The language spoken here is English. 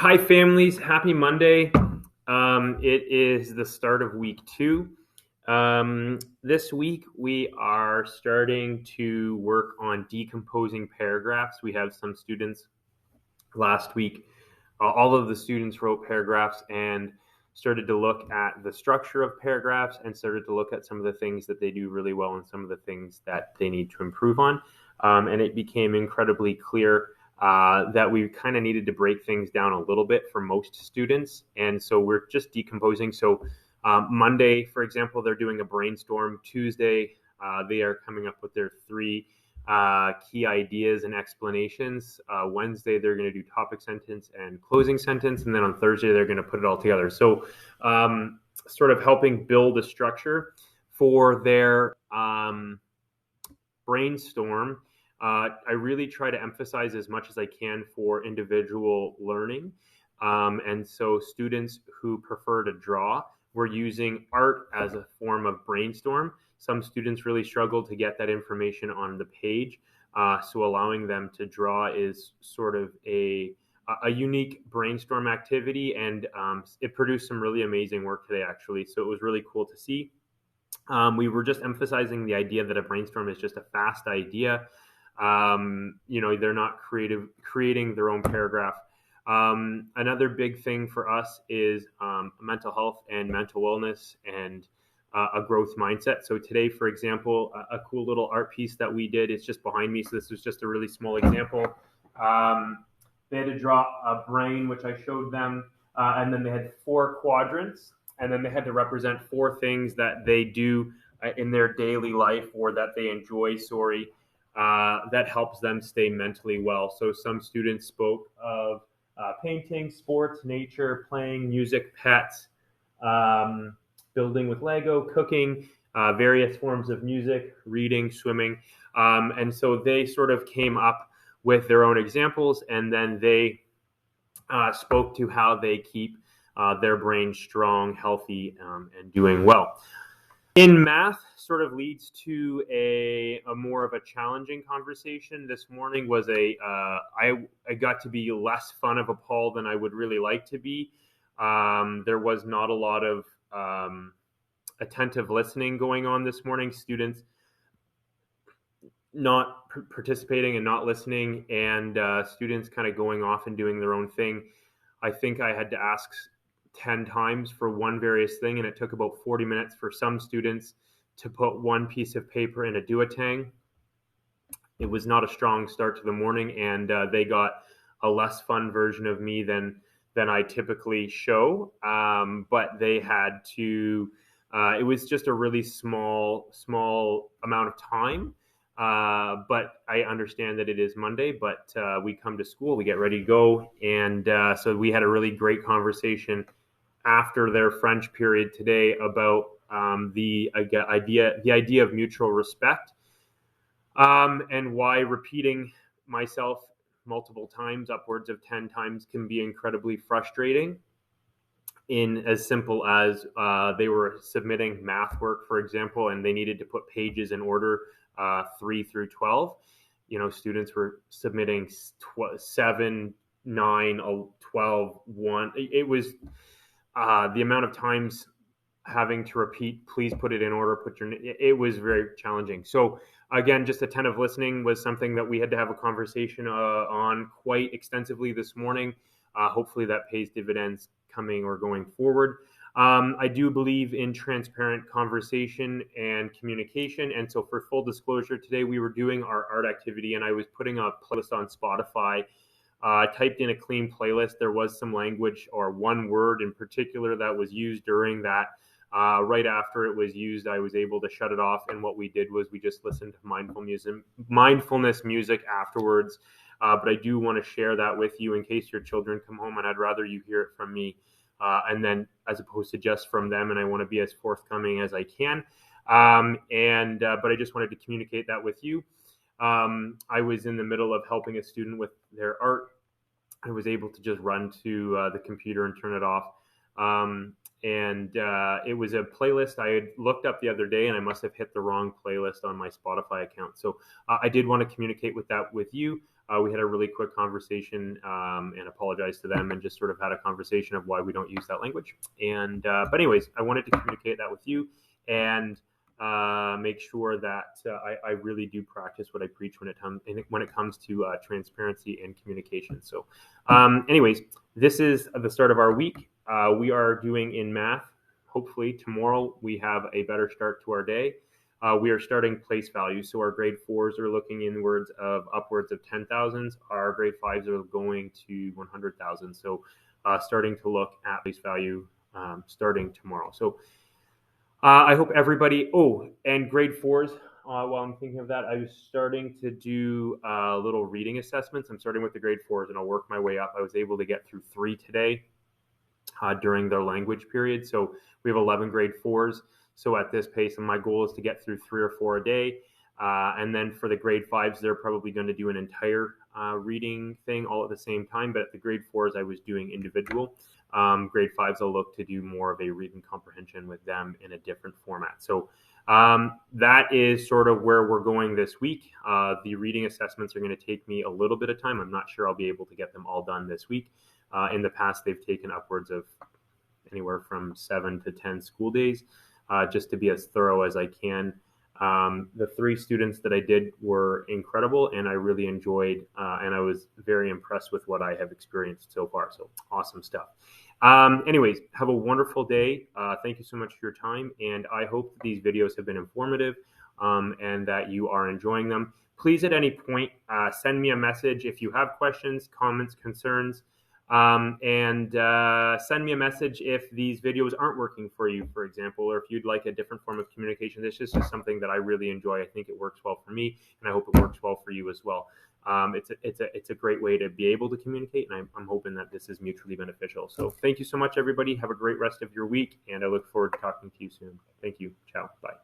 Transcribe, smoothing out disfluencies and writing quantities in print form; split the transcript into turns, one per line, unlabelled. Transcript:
Hi, families. Happy Monday. It is the start of week 2. This week, we are starting to work on decomposing paragraphs. We have some students last week. All of the students wrote paragraphs and started to look at the structure of paragraphs and started to look at some of the things that they do really well and some of the things that they need to improve on. And it became incredibly clear that we kind of needed to break things down a little bit for most students. And so we're just decomposing. So Monday, for example, they're doing a brainstorm. Tuesday, they are coming up with their 3 key ideas and explanations. Wednesday, they're going to do topic sentence and closing sentence. And then on Thursday, they're going to put it all together. So sort of helping build a structure for their brainstorm. I really try to emphasize as much as I can for individual learning. And so students who prefer to draw, we're using art as a form of brainstorm. Some students really struggle to get that information on the page. So allowing them to draw is sort of a unique brainstorm activity. And it produced some really amazing work today, actually. So it was really cool to see. We were just emphasizing the idea that a brainstorm is just a fast idea. They're not creating their own paragraph. Another big thing for us is mental health and mental wellness and a growth mindset. So today, for example, a cool little art piece that we did is just behind me. So this was just a really small example. They had to draw a brain, which I showed them, and then they had 4 quadrants, and then they had to represent 4 things that they do in their daily life or that they enjoy, that helps them stay mentally well. So some students spoke of painting, sports, nature, playing, music, pets, building with Lego, cooking, various forms of music, reading, swimming. And so they sort of came up with their own examples, and then they spoke to how they keep their brain strong, healthy, and doing well. In math sort of leads to a more of a challenging conversation. This morning was I got to be less fun of a Paul than I would really like to be. There was not a lot of attentive listening going on this morning. Students not participating and not listening, and students kind of going off and doing their own thing. I think I had to ask 10 times for one various thing, and it took about 40 minutes for some students to put one piece of paper in a duotang. It was not a strong start to the morning, and they got a less fun version of me than I typically show. But they had to. It was just a really small amount of time. But I understand that it is Monday, but we come to school, we get ready to go. And so we had a really great conversation after their French period today about the idea of mutual respect, and why repeating myself multiple times, upwards of 10 times, can be incredibly frustrating. In as simple as they were submitting math work, for example, and they needed to put pages in order 3 through 12. Students were submitting 7, 9, 12, 1. It was the amount of times having to repeat, please put it in order, it was very challenging. So again, just attentive listening was something that we had to have a conversation on quite extensively this morning. Hopefully that pays dividends coming or going forward. I do believe in transparent conversation and communication. And so for full disclosure, today we were doing our art activity and I was putting a playlist on Spotify. I typed in a clean playlist. There was some language or one word in particular that was used during that. Right after it was used, I was able to shut it off. And what we did was we just listened to mindfulness music afterwards. But I do want to share that with you in case your children come home, and I'd rather you hear it from me and then as opposed to just from them. And I want to be as forthcoming as I can. But I just wanted to communicate that with you. I was in the middle of helping a student with their art. I was able to just run to the computer and turn it off. It was a playlist I had looked up the other day, and I must have hit the wrong playlist on my Spotify account. So I did want to communicate with you. we had a really quick conversation and apologized to them and just sort of had a conversation of why we don't use that language. And but anyways, I wanted to communicate that with you and make sure that I really do practice what I preach when it comes to transparency and communication. So anyways, this is the start of our week. We are doing in math. Hopefully tomorrow we have a better start to our day. We are starting place values. So our grade 4s are looking inwards of upwards of 10,000. Our grade 5s are going to 100,000. So starting to look at place value starting tomorrow. So I hope everybody, and grade 4s, while I'm thinking of that, I was starting to do little reading assessments. I'm starting with the grade 4s and I'll work my way up. I was able to get through 3 today during their language period. So we have 11 grade 4s. So at this pace, and my goal is to get through 3 or 4 a day. And then for the grade 5s, they're probably going to do an entire reading thing all at the same time. But at the grade 4s, I was doing individual. Grade 5s, I'll look to do more of a reading comprehension with them in a different format. So that is sort of where we're going this week. The reading assessments are going to take me a little bit of time. I'm not sure I'll be able to get them all done this week. In the past, they've taken upwards of anywhere from 7 to 10 school days just to be as thorough as I can. The 3 students that I did were incredible, and I really enjoyed, and I was very impressed with what I have experienced so far. So awesome stuff. Anyways, have a wonderful day. Thank you so much for your time, and I hope that these videos have been informative and that you are enjoying them. Please, at any point, send me a message if you have questions, comments, concerns. And send me a message if these videos aren't working for you, for example, or if you'd like a different form of communication. This is just something that I really enjoy. I think it works well for me, and I hope it works well for you as well. It's a great way to be able to communicate, and I'm hoping that this is mutually beneficial. So thank you so much, everybody. Have a great rest of your week, and I look forward to talking to you soon. Thank you. Ciao. Bye.